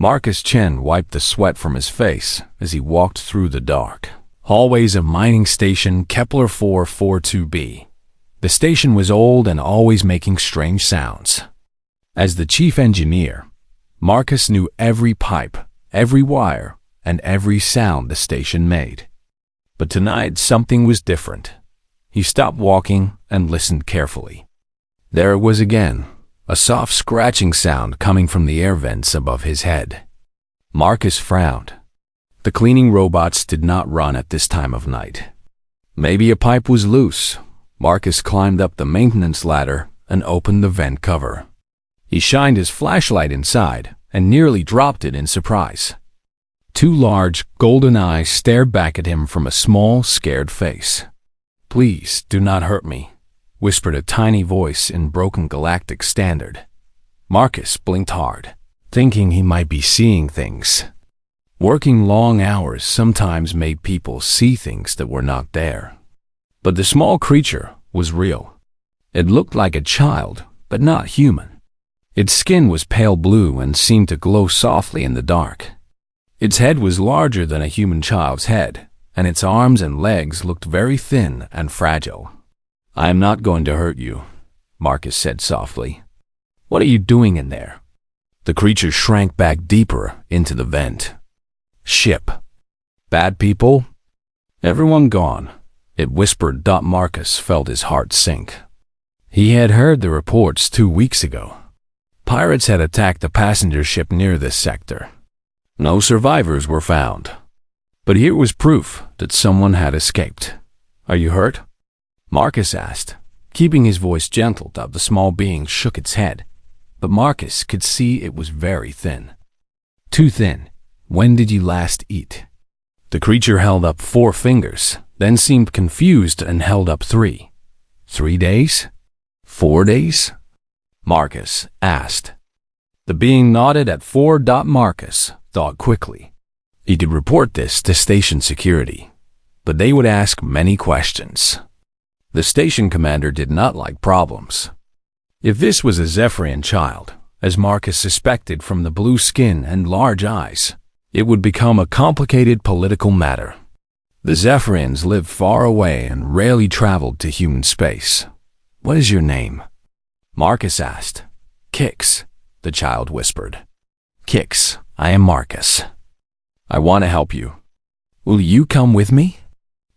Marcus Chen wiped the sweat from his face as he walked through the dark hallways of mining station Kepler 442b. The station was old and always making strange sounds. As the chief engineer, Marcus knew every pipe, every wire, and every sound the station made. But tonight something was different. He stopped walking and listened carefully. There it was again, a soft scratching sound coming from the air vents above his head. Marcus frowned. The cleaning robots did not run at this time of night. Maybe a pipe was loose. Marcus climbed up the maintenance ladder and opened the vent cover. He shined his flashlight inside and nearly dropped it in surprise. Two large, golden eyes stared back at him from a small, scared face. "Please, do not hurt me," whispered a tiny voice in broken galactic standard. Marcus blinked hard, thinking he might be seeing things. Working long hours sometimes made people see things that were not there. But the small creature was real. It looked like a child, but not human. Its skin was pale blue and seemed to glow softly in the dark. Its head was larger than a human child's head, and its arms and legs looked very thin and fragile. "I am not going to hurt you," Marcus said softly. "What are you doing in there?" The creature shrank back deeper into the vent. "Ship. Bad people? Everyone gone," it whispered. Marcus felt his heart sink. He had heard the reports 2 weeks ago. Pirates had attacked a passenger ship near this sector. No survivors were found. But here was proof that someone had escaped. "Are you hurt?" Marcus asked. Keeping his voice gentle, the small being shook its head, but Marcus could see it was very thin. "Too thin. When did you last eat?" The creature held up 4 fingers, then seemed confused and held up 3. 3 days? 4 days? Marcus asked. The being nodded at 4. Marcus thought quickly. He could report this to station security, but they would ask many questions. The station commander did not like problems. If this was a Zephyrian child, as Marcus suspected from the blue skin and large eyes, it would become a complicated political matter. The Zephyrians lived far away and rarely traveled to human space. "What is your name?" Marcus asked. "Kix," the child whispered. "Kix, I am Marcus. I want to help you. Will you come with me?"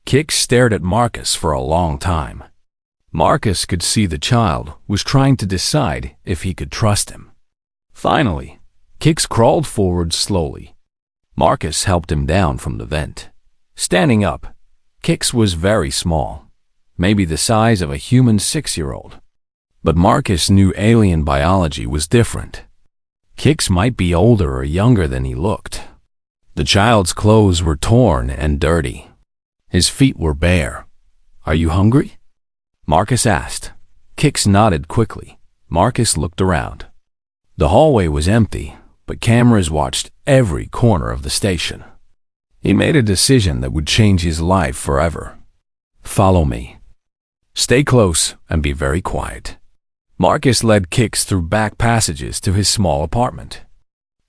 Kix stared at Marcus for a long time. Marcus could see the child was trying to decide if he could trust him. Finally, Kix crawled forward slowly. Marcus helped him down from the vent. Standing up, Kix was very small, maybe the size of a human 6-year-old. But Marcus knew alien biology was different. Kix might be older or younger than he looked. The child's clothes were torn and dirty. His feet were bare. "Are you hungry?" Marcus asked. Kix nodded quickly. Marcus looked around. The hallway was empty, but cameras watched every corner of the station. He made a decision that would change his life forever. "Follow me. Stay close and be very quiet." Marcus led Kix through back passages to his small apartment.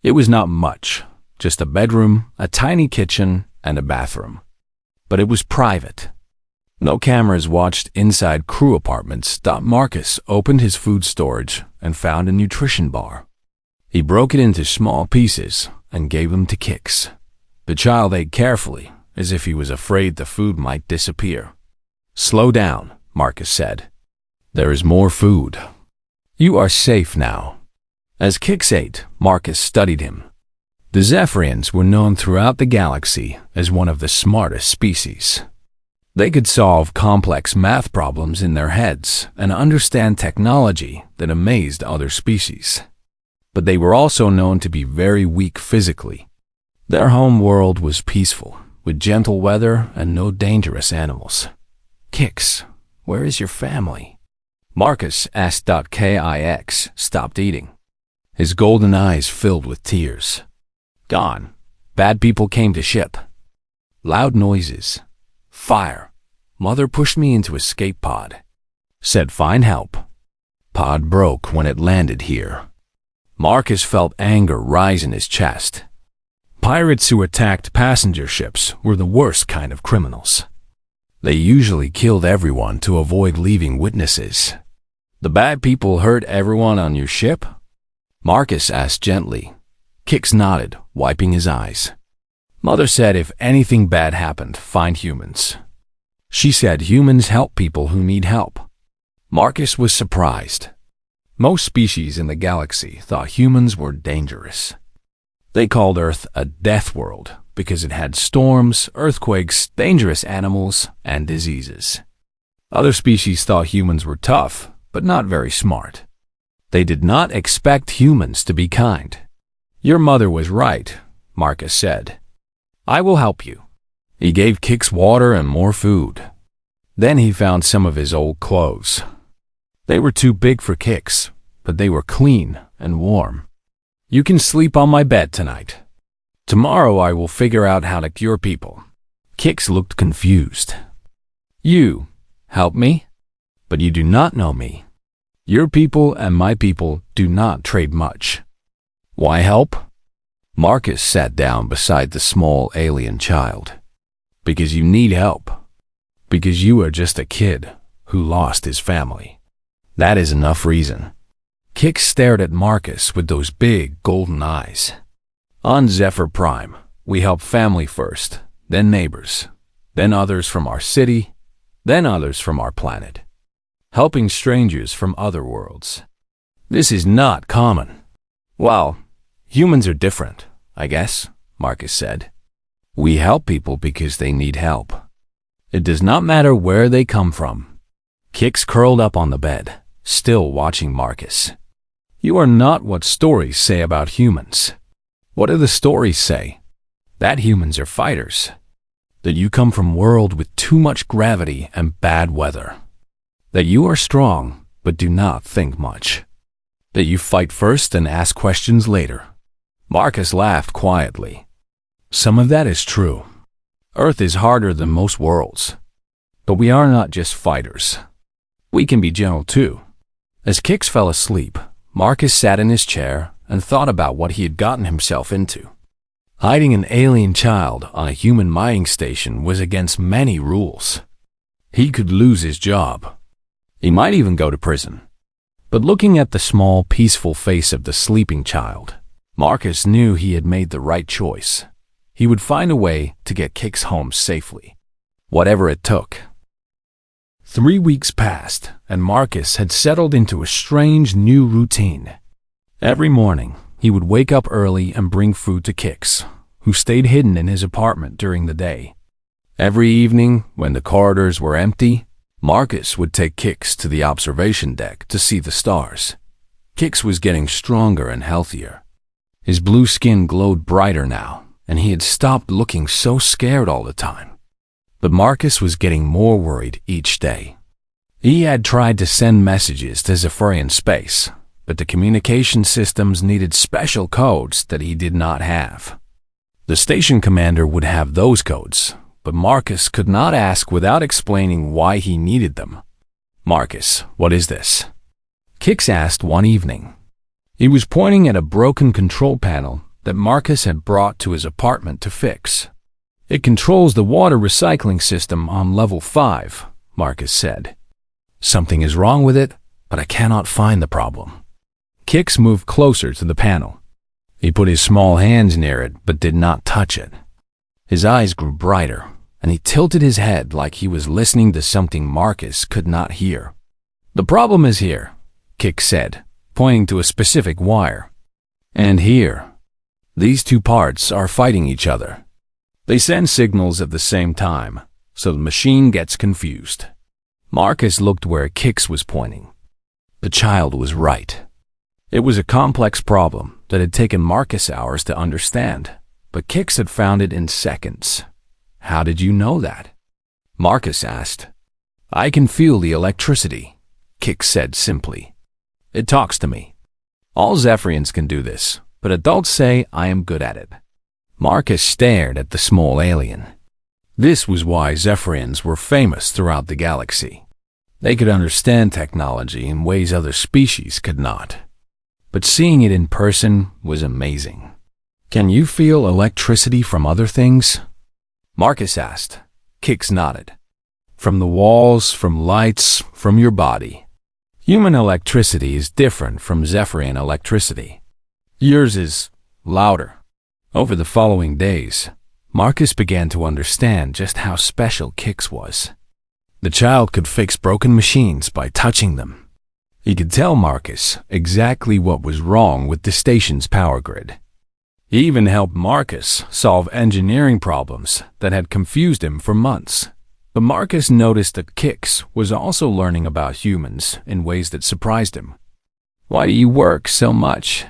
It was not much, just a bedroom, a tiny kitchen, and a bathroom. But it was private. No cameras watched inside crew apartments. Marcus opened his food storage and found a nutrition bar. He broke it into small pieces and gave them to Kix. The child ate carefully, as if he was afraid the food might disappear. "Slow down," Marcus said. "There is more food. You are safe now." As Kix ate, Marcus studied him. The Zephyrians were known throughout the galaxy as one of the smartest species. They could solve complex math problems in their heads and understand technology that amazed other species. But they were also known to be very weak physically. Their home world was peaceful, with gentle weather and no dangerous animals. "Kix, where is your family?" Marcus asked. Kix stopped eating. His golden eyes filled with tears. "Gone. Bad people came to ship. Loud noises. Fire. Mother pushed me into escape pod. Said find help. Pod broke when it landed here. Marcus felt anger rise in his chest. Pirates who attacked passenger ships were the worst kind of criminals. They usually killed everyone to avoid leaving witnesses. The bad people hurt everyone on your ship? Marcus asked gently. Kix nodded, wiping his eyes. Mother said if anything bad happened, find humans. She said humans help people who need help. Marcus was surprised. Most species in the galaxy thought humans were dangerous. They called Earth a death world because it had storms, earthquakes, dangerous animals, and diseases. Other species thought humans were tough, but not very smart. They did not expect humans to be kind. Your mother was right, Marcus said. I will help you. He gave Kix water and more food. Then he found some of his old clothes. They were too big for Kix, but they were clean and warm. You can sleep on my bed tonight. Tomorrow I will figure out how to cure people. Kix looked confused. You help me? But you do not know me. Your people and my people do not trade much. Why help? Marcus sat down beside the small alien child. Because you need help. Because you are just a kid who lost his family. That is enough reason. Kix stared at Marcus with those big golden eyes. On Zephyr Prime, we help family first, then neighbors, then others from our city, then others from our planet. Helping strangers from other worlds. This is not common. Well, humans are different, I guess, Marcus said. We help people because they need help. It does not matter where they come from. Kix curled up on the bed, still watching Marcus. You are not what stories say about humans. What do the stories say? That humans are fighters. That you come from a world with too much gravity and bad weather. That you are strong, but do not think much. That you fight first and ask questions later. Marcus laughed quietly. Some of that is true. Earth is harder than most worlds. But we are not just fighters. We can be gentle too. As Kix fell asleep, Marcus sat in his chair and thought about what he had gotten himself into. Hiding an alien child on a human mining station was against many rules. He could lose his job. He might even go to prison. But looking at the small, peaceful face of the sleeping child, Marcus knew he had made the right choice. He would find a way to get Kix home safely, whatever it took. 3 weeks passed, and Marcus had settled into a strange new routine. Every morning, he would wake up early and bring food to Kix, who stayed hidden in his apartment during the day. Every evening, when the corridors were empty, Marcus would take Kix to the observation deck to see the stars. Kix was getting stronger and healthier. His blue skin glowed brighter now, and he had stopped looking so scared all the time. But Marcus was getting more worried each day. He had tried to send messages to Zephyr in space, but the communication systems needed special codes that he did not have. The station commander would have those codes, but Marcus could not ask without explaining why he needed them. Marcus, what is this? Kix asked one evening. He was pointing at a broken control panel that Marcus had brought to his apartment to fix. It controls the water recycling system on level 5, Marcus said. Something is wrong with it, but I cannot find the problem. Kix moved closer to the panel. He put his small hands near it, but did not touch it. His eyes grew brighter, and he tilted his head like he was listening to something Marcus could not hear. The problem is here, Kix said, pointing to a specific wire. And here. These two parts are fighting each other. They send signals at the same time, so the machine gets confused. Marcus looked where Kix was pointing. The child was right. It was a complex problem that had taken Marcus hours to understand, but Kix had found it in seconds. How did you know that? Marcus asked. I can feel the electricity, Kix said simply. It talks to me. All Zephyrians can do this, but adults say I am good at it. Marcus stared at the small alien. This was why Zephyrians were famous throughout the galaxy. They could understand technology in ways other species could not. but seeing it in person was amazing. "Can you feel electricity from other things?" Marcus asked. Kix nodded. "From the walls, from lights, from your body. Human electricity is different from Zephyrian electricity. Yours is louder." Over the following days, Marcus began to understand just how special Kix was. The child could fix broken machines by touching them. He could tell Marcus exactly what was wrong with the station's power grid. He even helped Marcus solve engineering problems that had confused him for months. But Marcus noticed that Kix was also learning about humans in ways that surprised him. "Why do you work so much?"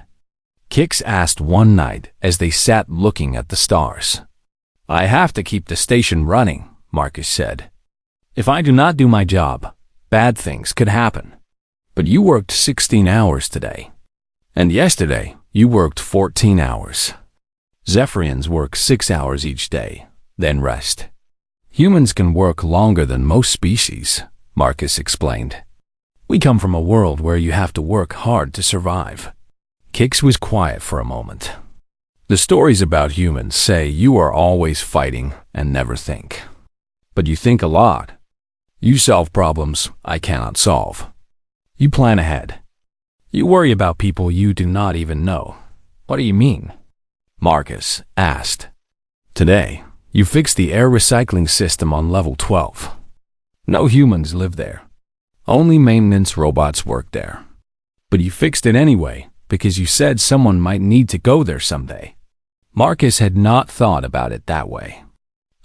Kix asked one night as they sat looking at the stars. "I have to keep the station running," Marcus said. "If I do not do my job, bad things could happen. But you worked 16 hours today. And yesterday, you worked 14 hours. Zephyrians work 6 hours each day, then rest. Humans can work longer than most species," Marcus explained. "We come from a world where you have to work hard to survive." Kix was quiet for a moment. "The stories about humans say you are always fighting and never think. But you think a lot. You solve problems I cannot solve. You plan ahead. You worry about people you do not even know." "What do you mean?" Marcus asked. "Today, you fixed the air recycling system on level 12. No humans live there. Only maintenance robots work there. But you fixed it anyway because you said someone might need to go there someday." Marcus had not thought about it that way.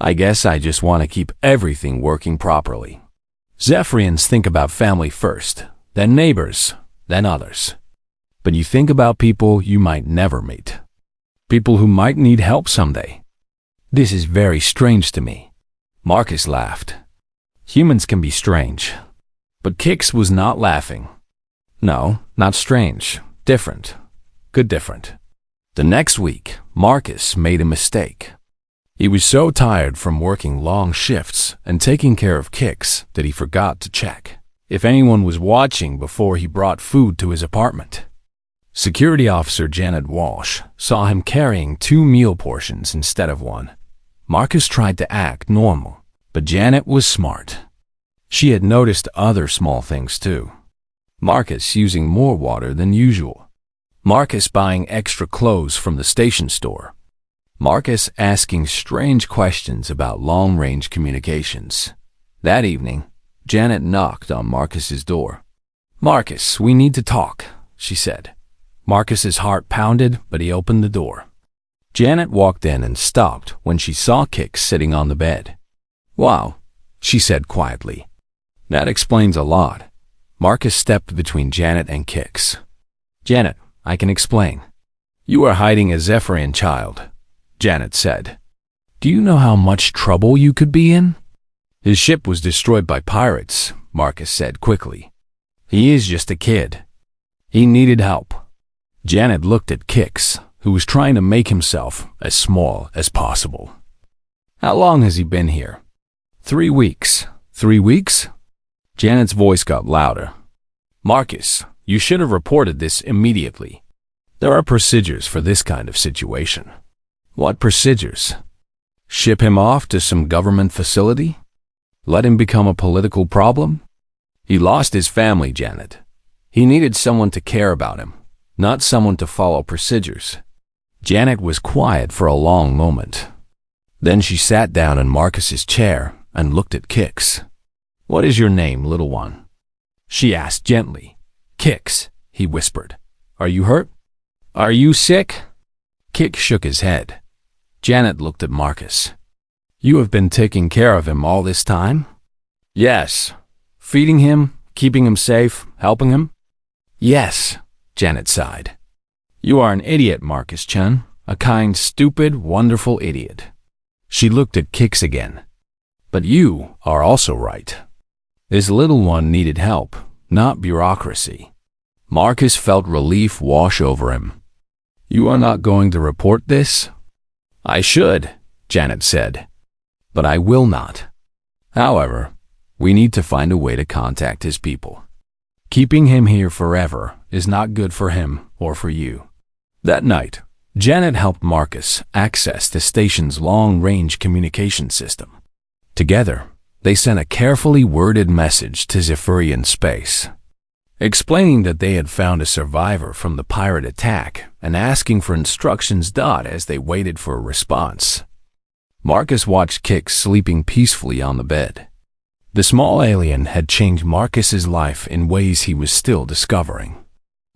"I guess I just want to keep everything working properly. Zephyrians think about family first, then neighbors, then others. But you think about people you might never meet. People who might need help someday. This is very strange to me." Marcus laughed. "Humans can be strange." But Kix was not laughing. "No, not strange. Different. Good different." The next week, Marcus made a mistake. He was so tired from working long shifts and taking care of Kix that he forgot to check if anyone was watching before he brought food to his apartment. Security Officer Janet Walsh saw him carrying 2 meal portions instead of 1. Marcus tried to act normal, but Janet was smart. She had noticed other small things too. Marcus using more water than usual. Marcus buying extra clothes from the station store. Marcus asking strange questions about long-range communications. That evening, Janet knocked on Marcus's door. "Marcus, we need to talk," she said. Marcus's heart pounded, but he opened the door. Janet walked in and stopped when she saw Kix sitting on the bed. "Wow," she said quietly. "That explains a lot." Marcus stepped between Janet and Kix. "Janet, I can explain. You are hiding a Zephyrian child," Janet said. "Do you know how much trouble you could be in?" "His ship was destroyed by pirates," Marcus said quickly. "He is just a kid. He needed help." Janet looked at Kix, who was trying to make himself as small as possible. "How long has he been here?" 3 weeks. 3 weeks? Janet's voice got louder. "Marcus, you should have reported this immediately. There are procedures for this kind of situation." "What procedures?" "Ship him off to some government facility? Let him become a political problem?" "He lost his family, Janet. He needed someone to care about him, not someone to follow procedures." Janet was quiet for a long moment. Then she sat down in Marcus's chair and looked at Kix. "What is your name, little one?" she asked gently. "Kix," he whispered. "Are you hurt? Are you sick?" Kix shook his head. Janet looked at Marcus. "You have been taking care of him all this time?" "Yes." "Feeding him, keeping him safe, helping him?" "Yes," Janet sighed. "You are an idiot, Marcus-chan. A kind, stupid, wonderful idiot." She looked at Kix again. "But you are also right. This little one needed help, not bureaucracy." Marcus felt relief wash over him. "You are not going to report this?" "I should," Janet said. "But I will not. However, we need to find a way to contact his people. Keeping him here forever is not good for him or for you. That night, Janet helped Marcus access the station's long-range communication system. Together, they sent a carefully worded message to Zephyr in space, explaining that they had found a survivor from the pirate attack and asking for instructions. As they waited for a response, Marcus watched Kix sleeping peacefully on the bed. The small alien had changed Marcus's life in ways he was still discovering.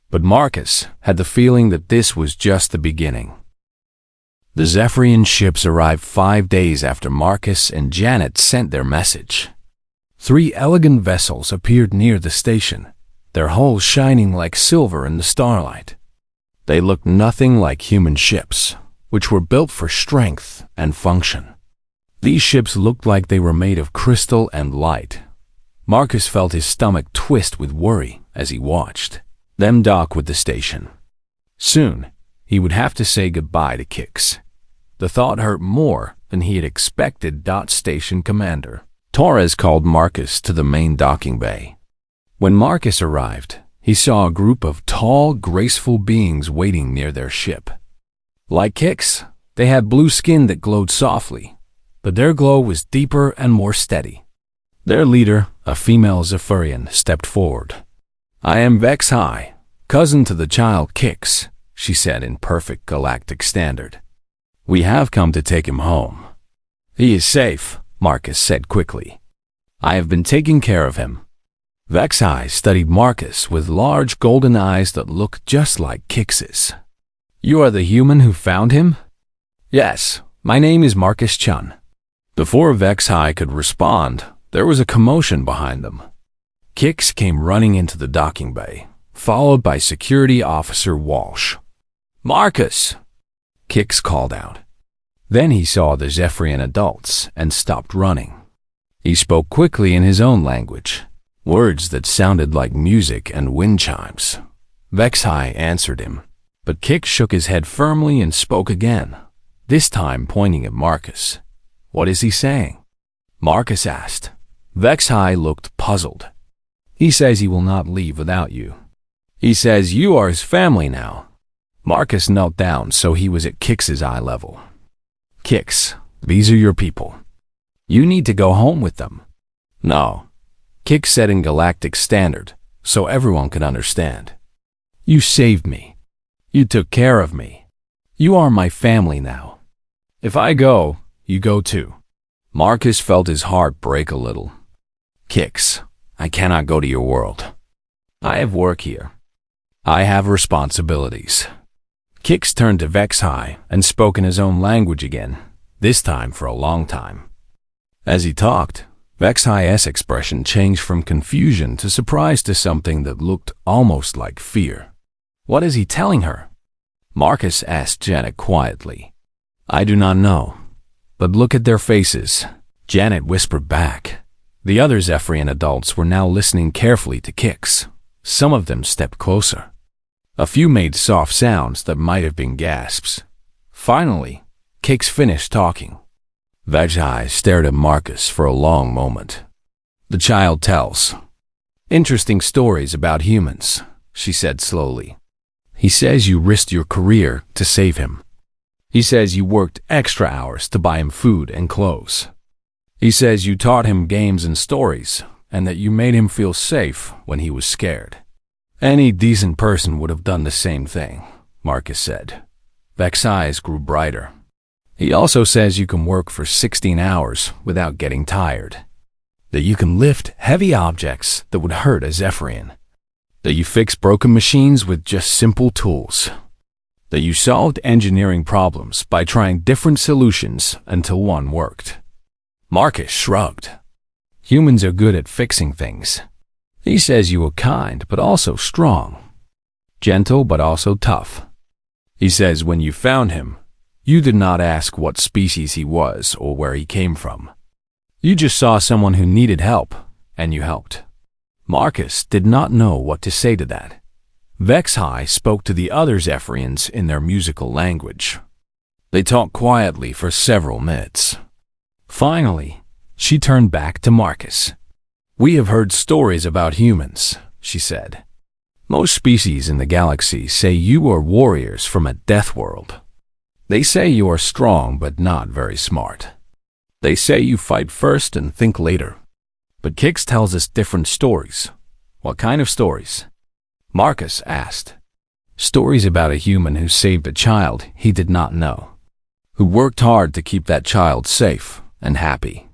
But Marcus had the feeling that this was just the beginning. The Zephyrian ships arrived 5 days after Marcus and Janet sent their message. 3 elegant vessels appeared near the station, their hulls shining like silver in the starlight. They looked nothing like human ships, which were built for strength and function. These ships looked like they were made of crystal and light. Marcus felt his stomach twist with worry as he watched them dock with the station. Soon, he would have to say goodbye to Kix. The thought hurt more than he had expected. Station Commander Torres called Marcus to the main docking bay. When Marcus arrived, he saw a group of tall, graceful beings waiting near their ship. Like Kix, they had blue skin that glowed softly, but their glow was deeper and more steady. Their leader, a female Zephyrian, stepped forward. "I am Vex High, cousin to the child Kix," she said in perfect galactic standard. "We have come to take him home." "He is safe," Marcus said quickly. "I have been taking care of him." Vex High studied Marcus with large golden eyes that looked just like Kix's. "You are the human who found him?" "Yes, my name is Marcus Chun." Before Vex High could respond, there was a commotion behind them. Kix came running into the docking bay, followed by Security Officer Walsh. "Marcus!" Kix called out. Then he saw the Zephyrian adults and stopped running. He spoke quickly in his own language, words that sounded like music and wind chimes. Vex High answered him, but Kix shook his head firmly and spoke again, this time pointing at Marcus. "What is he saying?" Marcus asked. Vex High looked puzzled. "He says he will not leave without you. He says you are his family now." Marcus knelt down so he was at Kix's eye level. "Kix, these are your people. You need to go home with them." "No," Kix said in galactic standard, so everyone could understand. "You saved me. You took care of me. You are my family now. If I go, you go too." Marcus felt his heart break a little. "Kix, I cannot go to your world. I have work here. I have responsibilities." Kix turned to Vex High and spoke in his own language again, this time for a long time. As he talked, Vex High's expression changed from confusion to surprise to something that looked almost like fear. "What is he telling her?" Marcus asked Janet quietly. "I do not know, but look at their faces," Janet whispered back. The other Zephyrian adults were now listening carefully to Kix. Some of them stepped closer. A few made soft sounds that might have been gasps. Finally, Kix finished talking. Vex High stared at Marcus for a long moment. "The child tells interesting stories about humans," she said slowly. "He says you risked your career to save him. He says you worked extra hours to buy him food and clothes. He says you taught him games and stories, and that you made him feel safe when he was scared. Any decent person would have done the same thing," Marcus said. Vex's eyes grew brighter. "He also says you can work for 16 hours without getting tired. That you can lift heavy objects that would hurt a Zephyrian. That you fix broken machines with just simple tools. That you solved engineering problems by trying different solutions until one worked." Marcus shrugged. "Humans are good at fixing things. He says you were kind but also strong. Gentle but also tough. He says when you found him, you did not ask what species he was or where he came from. You just saw someone who needed help, and you helped." Marcus did not know what to say to that. Vex High spoke to the other Zephyrians in their musical language. They talked quietly for several minutes. Finally, she turned back to Marcus. "We have heard stories about humans," she said. Most species in the galaxy say you are warriors from a death world. They say you are strong but not very smart. They say you fight first and think later. But Kix tells us different stories. What kind of stories? Marcus asked. Stories about a human who saved a child he did not know, who worked hard to keep that child safe and happy,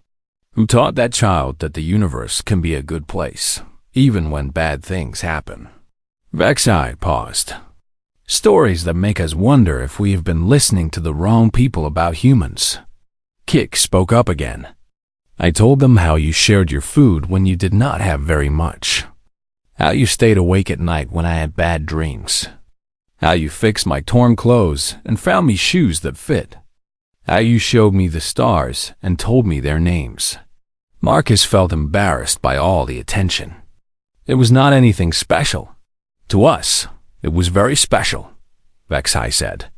who taught that child that the universe can be a good place, even when bad things happen. Vexai paused. Stories that make us wonder if we have been listening to the wrong people about humans. Kix spoke up again. I told them how you shared your food when you did not have very much. How you stayed awake at night when I had bad dreams. How you fixed my torn clothes and found me shoes that fit. How you showed me the stars and told me their names. Marcus felt embarrassed by all the attention. It was not anything special. To us, it was very special, Vexai said.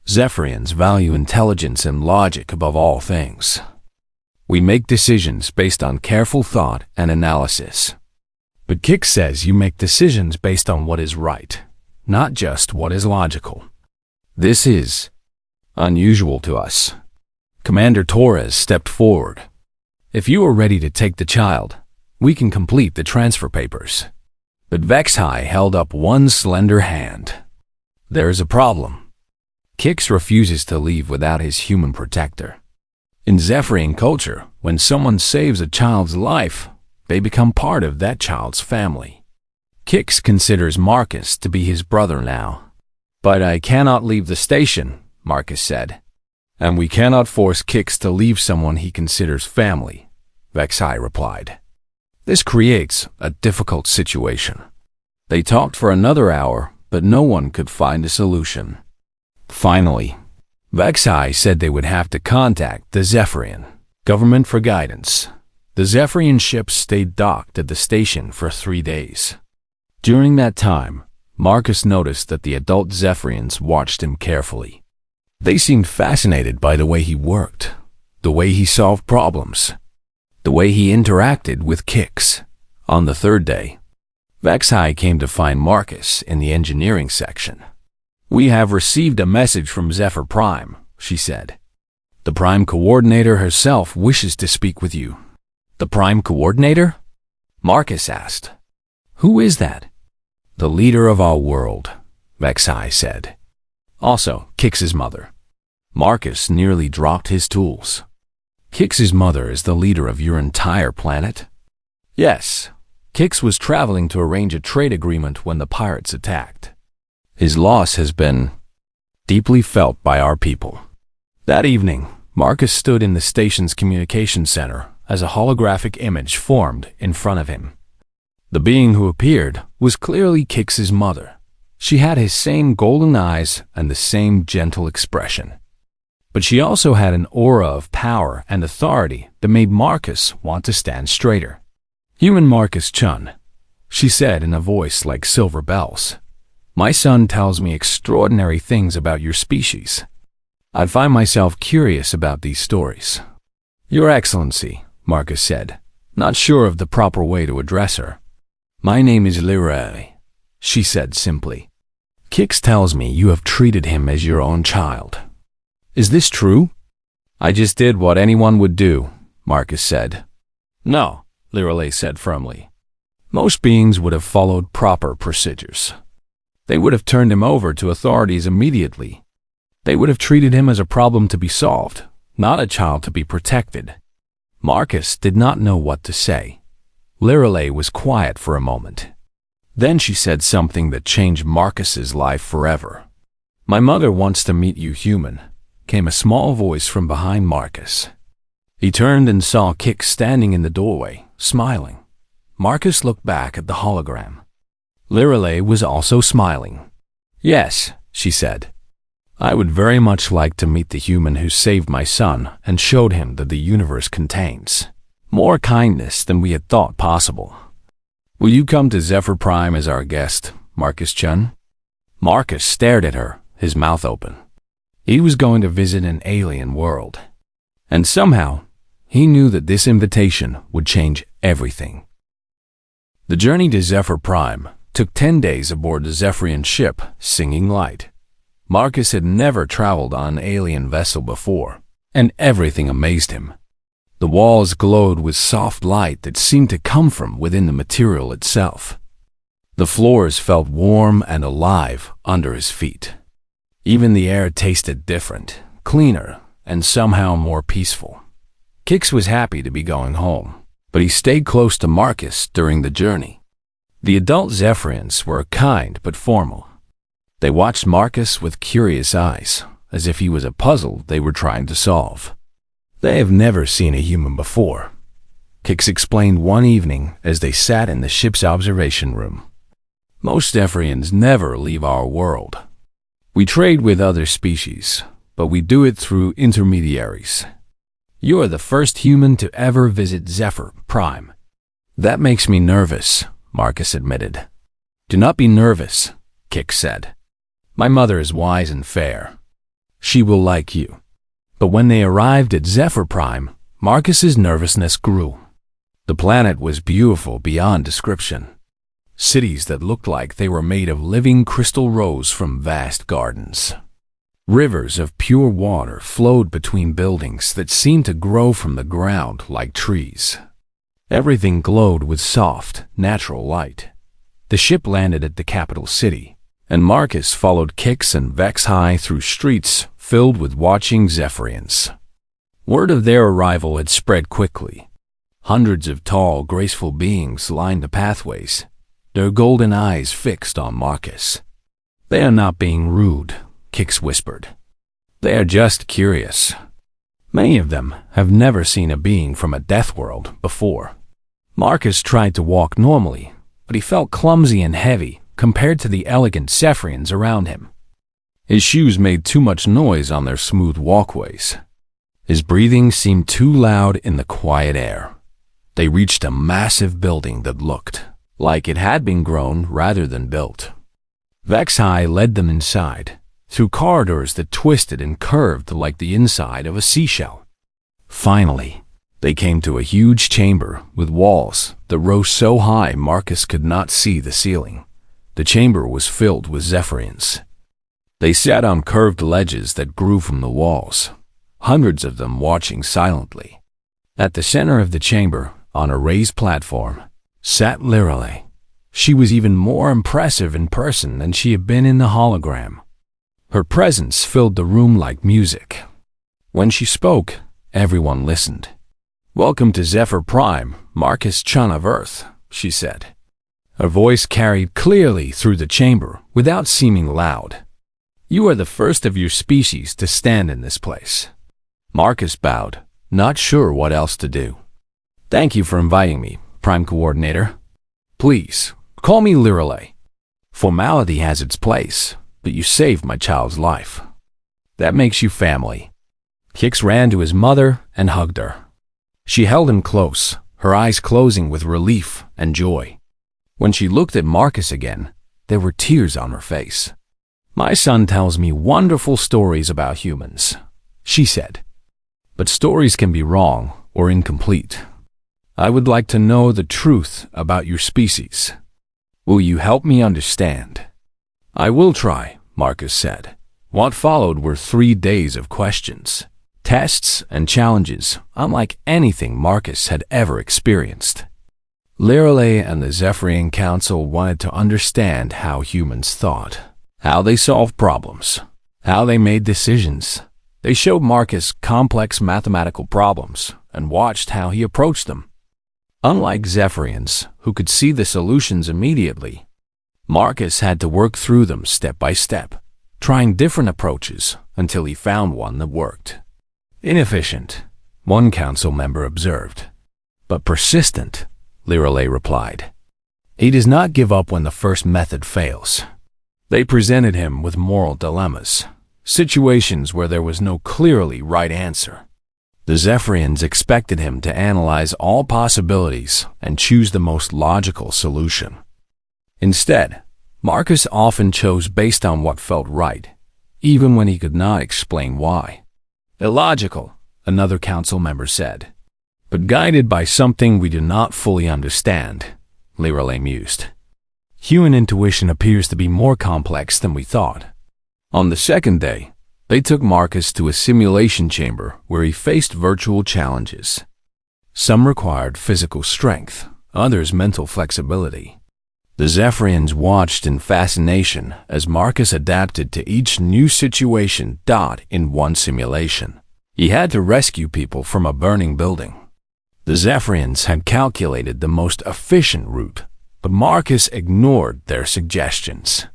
Zephyrians value intelligence and logic above all things. We make decisions based on careful thought and analysis. But Kix says you make decisions based on what is right, not just what is logical. This is unusual to us. Commander Torres stepped forward. If you are ready to take the child, we can complete the transfer papers. But Vexai held up one slender hand. There is a problem. Kix refuses to leave without his human protector. In Zephyrian culture, when someone saves a child's life, they become part of that child's family. Kix considers Marcus to be his brother now. But I cannot leave the station, Marcus said. And we cannot force Kix to leave someone he considers family, Vexai replied. This creates a difficult situation. They talked for another hour, but no one could find a solution. Finally, Vexai said they would have to contact the Zephyrian government for guidance. The Zephyrian ship stayed docked at the station for 3 days. During that time, Marcus noticed that the adult Zephyrians watched him carefully. They seemed fascinated by the way he worked, the way he solved problems, the way he interacted with Kix. On the 3rd day, Vexai came to find Marcus in the engineering section. We have received a message from Zephyr Prime, she said. The Prime Coordinator herself wishes to speak with you. The Prime Coordinator? Marcus asked. Who is that? The leader of our world, Vexai said. Also, Kix's mother. Marcus nearly dropped his tools. Kix's mother is the leader of your entire planet? Yes. Kix was traveling to arrange a trade agreement when the pirates attacked. His loss has been deeply felt by our people. That evening, Marcus stood in the station's communication center as a holographic image formed in front of him. The being who appeared was clearly Kix's mother. She had his same golden eyes and the same gentle expression. But she also had an aura of power and authority that made Marcus want to stand straighter. Human Marcus Chun, she said in a voice like silver bells. My son tells me extraordinary things about your species. I find myself curious about these stories. Your Excellency, Marcus said, not sure of the proper way to address her. My name is Lirai, she said simply. Kix tells me you have treated him as your own child. Is this true? I just did what anyone would do, Marcus said. No, Lirai said firmly. Most beings would have followed proper procedures. They would have turned him over to authorities immediately. They would have treated him as a problem to be solved, not a child to be protected. Marcus did not know what to say. Lirai was quiet for a moment. Then she said something that changed Marcus's life forever. My mother wants to meet you, human, came a small voice from behind Marcus. He turned and saw Kix standing in the doorway, smiling. Marcus looked back at the hologram. Lirai was also smiling. Yes, she said. I would very much like to meet the human who saved my son and showed him that the universe contains more kindness than we had thought possible. Will you come to Zephyr Prime as our guest, Marcus Chun? Marcus stared at her, his mouth open. He was going to visit an alien world. And somehow, he knew that this invitation would change everything. The journey to Zephyr Prime took 10 days aboard the Zephyrian ship, singing light. Marcus had never traveled on an alien vessel before, and everything amazed him. The walls glowed with soft light that seemed to come from within the material itself. The floors felt warm and alive under his feet. Even the air tasted different, cleaner, and somehow more peaceful. Kix was happy to be going home, but he stayed close to Marcus during the journey. The adult Zephyrians were kind but formal. They watched Marcus with curious eyes, as if he was a puzzle they were trying to solve. They have never seen a human before, Kix explained one evening as they sat in the ship's observation room. Most Zephyrians never leave our world. We trade with other species, but we do it through intermediaries. You are the first human to ever visit Zephyr Prime. That makes me nervous, Marcus admitted. Do not be nervous, Kix said. My mother is wise and fair. She will like you. But when they arrived at Zephyr Prime, Marcus's nervousness grew. The planet was beautiful beyond description. Cities that looked like they were made of living crystal rose from vast gardens. Rivers of pure water flowed between buildings that seemed to grow from the ground like trees. Everything glowed with soft, natural light. The ship landed at the capital city, and Marcus followed Kix and Vexhai through streets filled with watching Zephyrians. Word of their arrival had spread quickly. Hundreds of tall, graceful beings lined the pathways, their golden eyes fixed on Marcus. They are not being rude, Kix whispered. They are just curious. Many of them have never seen a being from a death world before. Marcus tried to walk normally, but he felt clumsy and heavy compared to the elegant Zephyrians around him. His shoes made too much noise on their smooth walkways. His breathing seemed too loud in the quiet air. They reached a massive building that looked like it had been grown rather than built. Vexhai led them inside, through corridors that twisted and curved like the inside of a seashell. Finally, they came to a huge chamber with walls that rose so high Marcus could not see the ceiling. The chamber was filled with Zephyrians. They sat on curved ledges that grew from the walls, hundreds of them watching silently. At the center of the chamber, on a raised platform, sat Lirale. She was even more impressive in person than she had been in the hologram. Her presence filled the room like music. When she spoke, everyone listened. "Welcome to Zephyr Prime, Marcus Chun of Earth," she said. Her voice carried clearly through the chamber without seeming loud. "You are the first of your species to stand in this place." Marcus bowed, not sure what else to do. "Thank you for inviting me, Prime Coordinator. Please, call me Lirale. Formality has its place, but you saved my child's life. That makes you family." Kix ran to his mother and hugged her. She held him close, her eyes closing with relief and joy. When she looked at Marcus again, there were tears on her face. "My son tells me wonderful stories about humans," she said. "But stories can be wrong or incomplete. I would like to know the truth about your species. Will you help me understand?" "I will try," Marcus said. What followed were 3 days of questions, tests, and challenges unlike anything Marcus had ever experienced. Lirale and the Zephyrian Council wanted to understand how humans thought, how they solved problems, how they made decisions. They showed Marcus complex mathematical problems and watched how he approached them. Unlike Zephyrians, who could see the solutions immediately, Marcus had to work through them step by step, trying different approaches until he found one that worked. "Inefficient," one council member observed. "But persistent," Lirale replied. "He does not give up when the first method fails." They presented him with moral dilemmas, situations where there was no clearly right answer. The Zephyrians expected him to analyze all possibilities and choose the most logical solution. Instead, Marcus often chose based on what felt right, even when he could not explain why. "Illogical," another council member said. "But guided by something we do not fully understand," Lirale mused. Human intuition appears to be more complex than we thought. On the second day, they took Marcus to a simulation chamber where he faced virtual challenges. Some required physical strength, others mental flexibility. The Zephyrians watched in fascination as Marcus adapted to each new situation in one simulation. He had to rescue people from a burning building. The Zephyrians had calculated the most efficient route, but Marcus ignored their suggestions.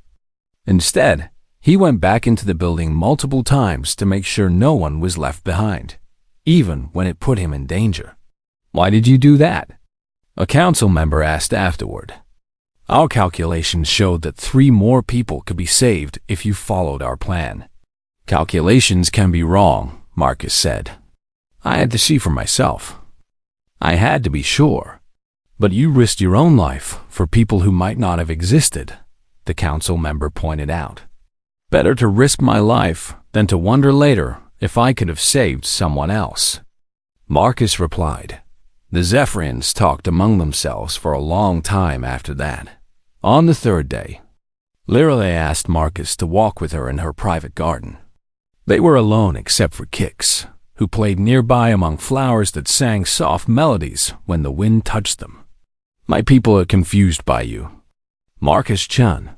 Instead, he went back into the building multiple times to make sure no one was left behind, even when it put him in danger. "Why did you do that?" a council member asked afterward. "Our calculations showed that 3 more people could be saved if you followed our plan." "Calculations can be wrong," Marcus said. "I had to see for myself. I had to be sure. But you risked your own life for people who might not have existed," the council member pointed out. "Better to risk my life than to wonder later if I could have saved someone else," Marcus replied. The Zephyrians talked among themselves for a long time after that. On the third day, Lirale asked Marcus to walk with her in her private garden. They were alone except for Kix, who played nearby among flowers that sang soft melodies when the wind touched them. "My people are confused by you, Marcus-chan,"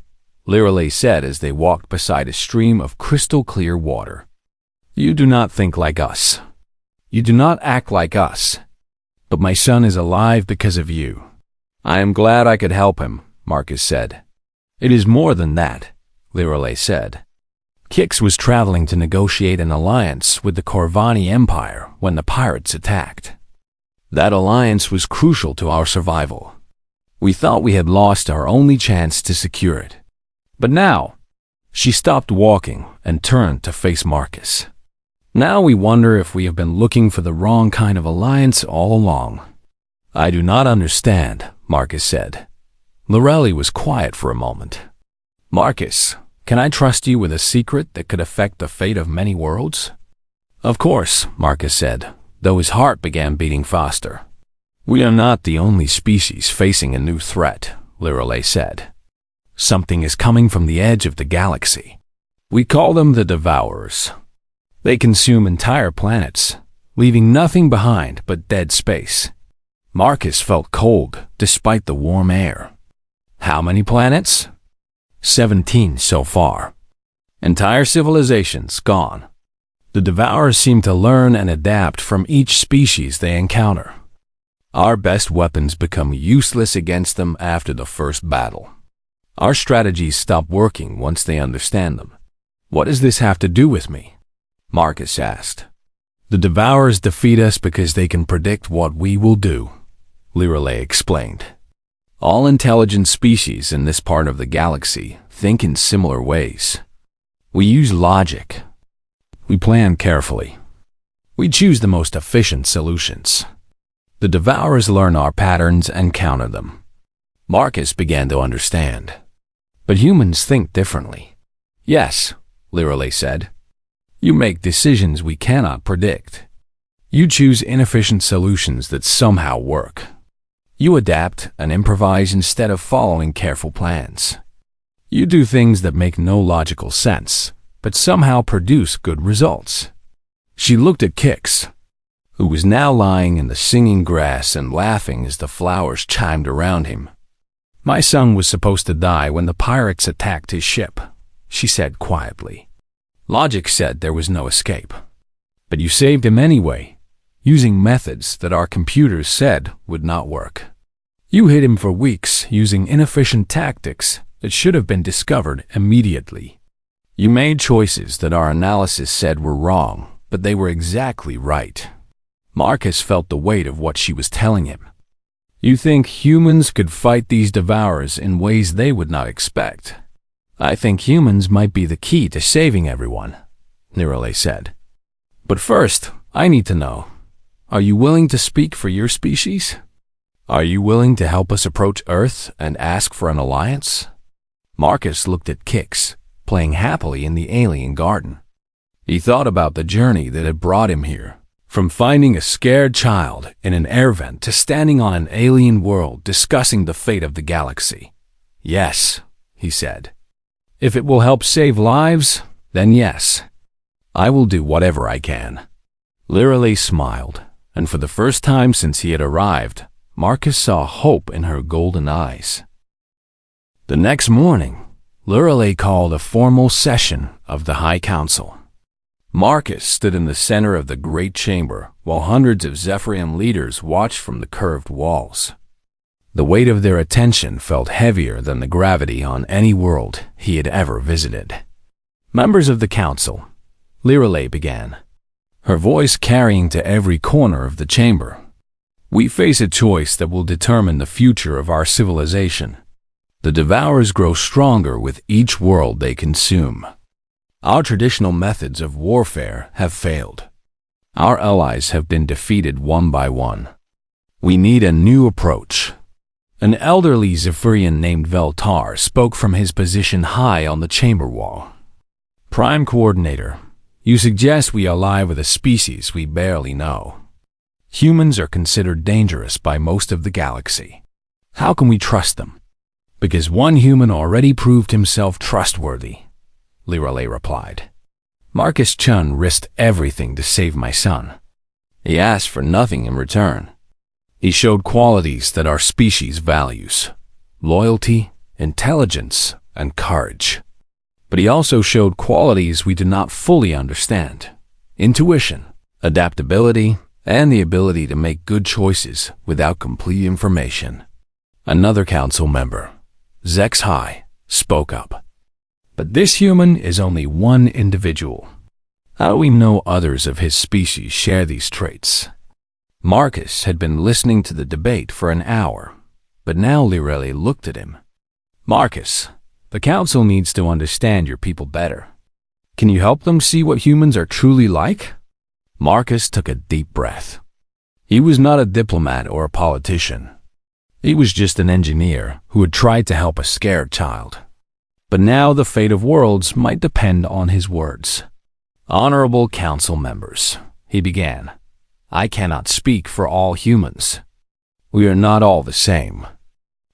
Lirale said as they walked beside a stream of crystal-clear water. "You do not think like us. You do not act like us. But my son is alive because of you. I am glad I could help him," Marcus said. "It is more than that," Lirale said. Kix was traveling to negotiate an alliance with the Corvani Empire when the pirates attacked. That alliance was crucial to our survival. We thought we had lost our only chance to secure it. But now, she stopped walking and turned to face Marcus. "Now we wonder if we have been looking for the wrong kind of alliance all along." "I do not understand," Marcus said. Lirale was quiet for a moment. "Marcus, can I trust you with a secret that could affect the fate of many worlds?" "Of course," Marcus said, though his heart began beating faster. "We are not the only species facing a new threat," Lirale said. "Something is coming from the edge of the galaxy. We call them the Devourers. They consume entire planets, leaving nothing behind but dead space." Marcus felt cold despite the warm air. "How many planets?" 17 so far. Entire civilizations gone. The Devourers seem to learn and adapt from each species they encounter. Our best weapons become useless against them after the first battle. Our strategies stop working once they understand them. "What does this have to do with me?" Marcus asked. "The Devourers defeat us because they can predict what we will do," Lirale explained. "All intelligent species in this part of the galaxy think in similar ways. We use logic. We plan carefully. We choose the most efficient solutions. The Devourers learn our patterns and counter them." Marcus began to understand. "But humans think differently." "Yes," Lirale said. "You make decisions we cannot predict. You choose inefficient solutions that somehow work. You adapt and improvise instead of following careful plans. You do things that make no logical sense, but somehow produce good results." She looked at Kix, who was now lying in the singing grass and laughing as the flowers chimed around him. "My son was supposed to die when the pirates attacked his ship," she said quietly. "Logic said there was no escape. But you saved him anyway, using methods that our computers said would not work. You hid him for weeks using inefficient tactics that should have been discovered immediately. You made choices that our analysis said were wrong, but they were exactly right." Marcus felt the weight of what she was telling him. "You think humans could fight these Devourers in ways they would not expect. I think humans might be the key to saving everyone," Lirale said. "But first, I need to know, are you willing to speak for your species? Are you willing to help us approach Earth and ask for an alliance?" Marcus looked at Kix, playing happily in the alien garden. He thought about the journey that had brought him here, from finding a scared child in an air vent to standing on an alien world discussing the fate of the galaxy. Yes, he said. If it will help save lives, then yes. I will do whatever I can. Lirale smiled, and for the first time since he had arrived, Marcus saw hope in her golden eyes. The next morning, Lirale called a formal session of the High Council. Marcus stood in the center of the great chamber while hundreds of Zephyrian leaders watched from the curved walls. The weight of their attention felt heavier than the gravity on any world he had ever visited. Members of the council, Lirale began, her voice carrying to every corner of the chamber. We face a choice that will determine the future of our civilization. The Devourers grow stronger with each world they consume. Our traditional methods of warfare have failed. Our allies have been defeated one by one. We need a new approach. An elderly Zephyrian named Veltar spoke from his position high on the chamber wall. Prime Coordinator, you suggest we ally with a species we barely know. Humans are considered dangerous by most of the galaxy. How can we trust them? Because one human already proved himself trustworthy, Lirale replied. Marcus Chun risked everything to save my son. He asked for nothing in return. He showed qualities that our species values: loyalty, intelligence, and courage. But he also showed qualities we do not fully understand: intuition, adaptability, and the ability to make good choices without complete information. Another council member, Zex High, spoke up. But this human is only one individual. How do we know others of his species share these traits? Marcus had been listening to the debate for an hour, but now Lirale looked at him. Marcus, the council needs to understand your people better. Can you help them see what humans are truly like? Marcus took a deep breath. He was not a diplomat or a politician. He was just an engineer who had tried to help a scared child. But now the fate of worlds might depend on his words. Honorable council members, he began, I cannot speak for all humans. We are not all the same.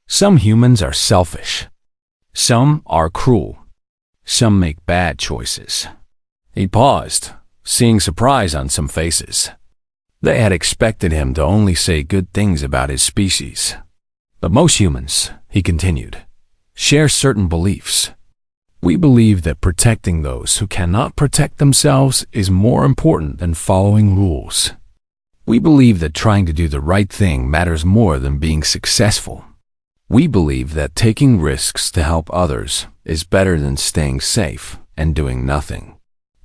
Some humans are selfish. Some are cruel. Some make bad choices. He paused, seeing surprise on some faces. They had expected him to only say good things about his species. But most humans, he continued, share certain beliefs. We believe that protecting those who cannot protect themselves is more important than following rules. We believe that trying to do the right thing matters more than being successful. We believe that taking risks to help others is better than staying safe and doing nothing.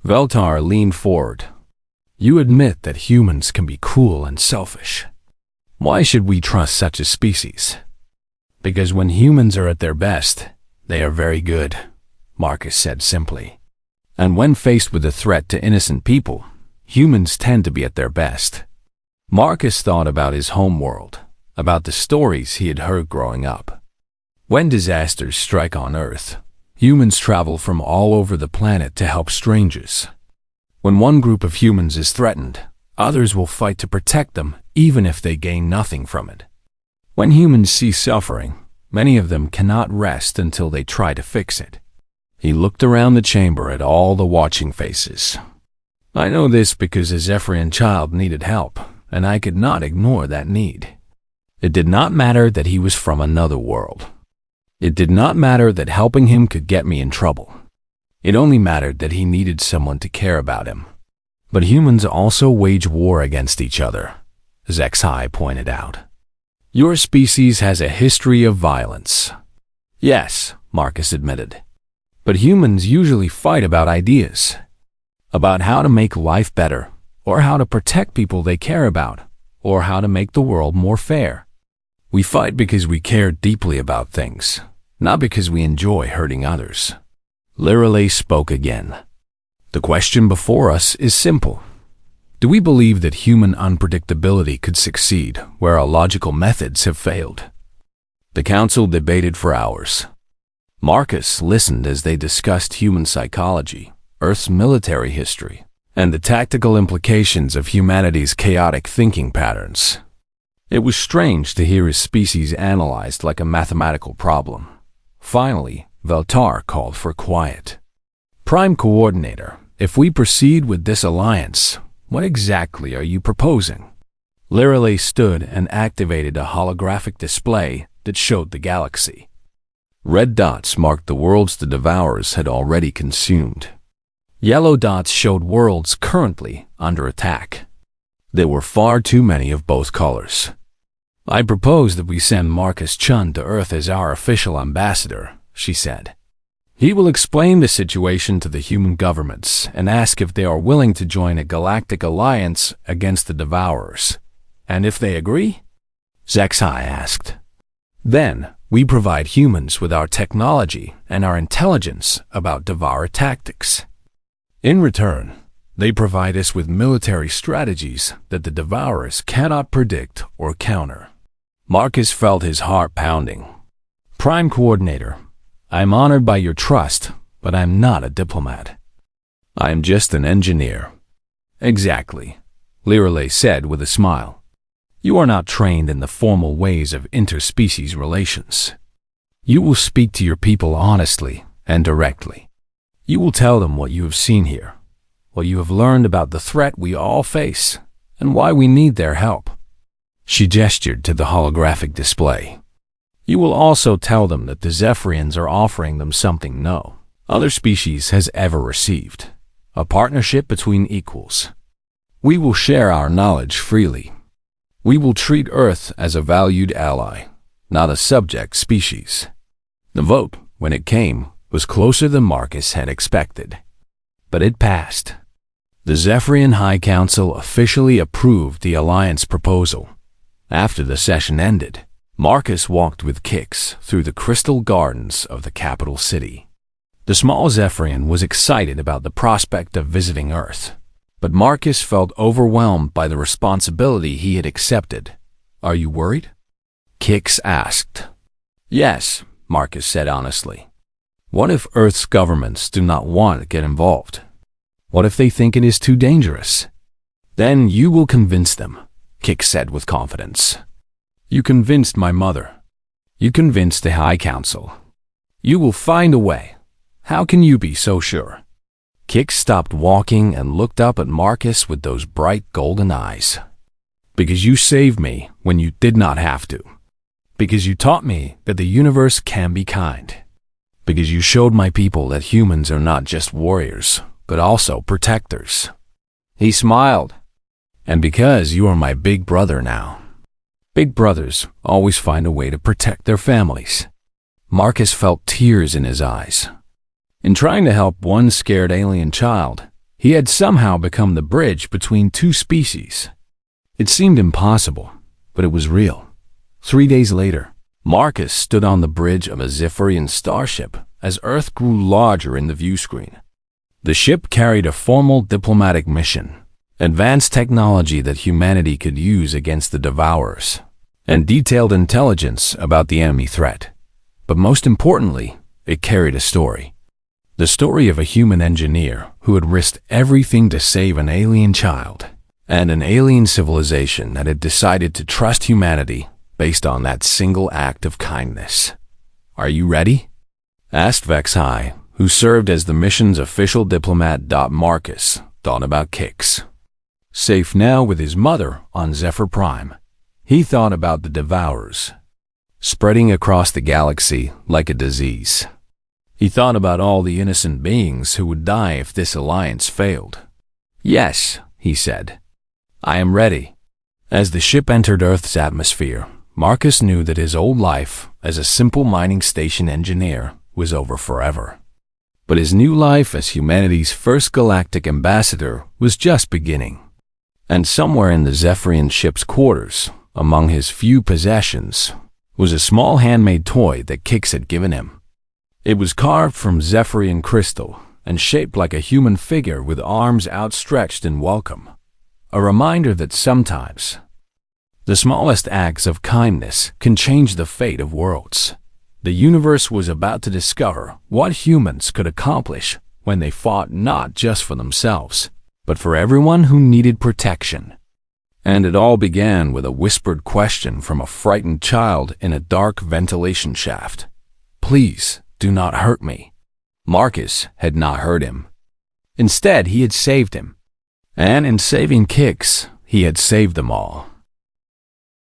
Veltar leaned forward. You admit that humans can be cruel and selfish. Why should we trust such a species? Because when humans are at their best, they are very good, Marcus said simply. And when faced with a threat to innocent people, humans tend to be at their best. Marcus thought about his home world, about the stories he had heard growing up. When disasters strike on Earth, humans travel from all over the planet to help strangers. When one group of humans is threatened, others will fight to protect them even if they gain nothing from it. When humans see suffering, many of them cannot rest until they try to fix it. He looked around the chamber at all the watching faces. I know this because a Zephyrian child needed help, and I could not ignore that need. It did not matter that he was from another world. It did not matter that helping him could get me in trouble. It only mattered that he needed someone to care about him. But humans also wage war against each other, Zex High pointed out. Your species has a history of violence. Yes, Marcus admitted. But humans usually fight about ideas, about how to make life better, or how to protect people they care about, or how to make the world more fair. We fight because we care deeply about things, not because we enjoy hurting others. Lirale spoke again. The question before us is simple. Do we believe that human unpredictability could succeed where our logical methods have failed? The council debated for hours. Marcus listened as they discussed human psychology, Earth's military history, and the tactical implications of humanity's chaotic thinking patterns. It was strange to hear his species analyzed like a mathematical problem. Finally, Veltar called for quiet. Prime Coordinator, if we proceed with this alliance, what exactly are you proposing? Lireley stood and activated a holographic display that showed the galaxy. Red dots marked the worlds the Devourers had already consumed. Yellow dots showed worlds currently under attack. There were far too many of both colors. I propose that we send Marcus Chun to Earth as our official ambassador, she said. He will explain the situation to the human governments and ask if they are willing to join a galactic alliance against the Devourers. And if they agree? Zexai asked. Then, we provide humans with our technology and our intelligence about Devourer tactics. In return, they provide us with military strategies that the Devourers cannot predict or counter. Marcus felt his heart pounding. Prime Coordinator, I am honored by your trust, but I am not a diplomat. I am just an engineer. Exactly, Lireley said with a smile. You are not trained in the formal ways of interspecies relations. You will speak to your people honestly and directly. You will tell them what you have seen here, what you have learned about the threat we all face, and why we need their help. She gestured to the holographic display. You will also tell them that the Zephyrians are offering them something no other species has ever received, a partnership between equals. We will share our knowledge freely. We will treat Earth as a valued ally, not a subject species. The vote, when it came, was closer than Marcus had expected. But it passed. The Zephyrian High Council officially approved the alliance proposal. After the session ended, Marcus walked with Kix through the crystal gardens of the capital city. The small Zephyrian was excited about the prospect of visiting Earth, but Marcus felt overwhelmed by the responsibility he had accepted. Are you worried? Kix asked. Yes, Marcus said honestly. What if Earth's governments do not want to get involved? What if they think it is too dangerous? Then you will convince them, Kix said with confidence. You convinced my mother. You convinced the High Council. You will find a way. How can you be so sure? Kix stopped walking and looked up at Marcus with those bright golden eyes. Because you saved me when you did not have to. Because you taught me that the universe can be kind. Because you showed my people that humans are not just warriors, but also protectors. He smiled. And because you are my big brother now. Big brothers always find a way to protect their families. Marcus felt tears in his eyes. In trying to help one scared alien child, he had somehow become the bridge between two species. It seemed impossible, but it was real. 3 days later, Marcus stood on the bridge of a Zephyrian starship as Earth grew larger in the view screen. The ship carried a formal diplomatic mission, advanced technology that humanity could use against the Devourers, and detailed intelligence about the enemy threat. But most importantly, it carried a story. The story of a human engineer who had risked everything to save an alien child, and an alien civilization that had decided to trust humanity based on that single act of kindness. Are you ready? Asked Vexai, who served as the mission's official diplomat. Marcus thought about Kix. Safe now with his mother on Zephyr Prime, he thought about the Devourers, spreading across the galaxy like a disease. He thought about all the innocent beings who would die if this alliance failed. Yes, he said. I am ready. As the ship entered Earth's atmosphere, Marcus knew that his old life as a simple mining station engineer was over forever. But his new life as humanity's first galactic ambassador was just beginning. And somewhere in the Zephyrian ship's quarters, among his few possessions, was a small handmade toy that Kix had given him. It was carved from Zephyrian crystal and shaped like a human figure with arms outstretched in welcome, a reminder that sometimes the smallest acts of kindness can change the fate of worlds. The universe was about to discover what humans could accomplish when they fought not just for themselves, but for everyone who needed protection. And it all began with a whispered question from a frightened child in a dark ventilation shaft. Please, do not hurt me. Marcus had not hurt him. Instead, he had saved him. And in saving Kix, he had saved them all.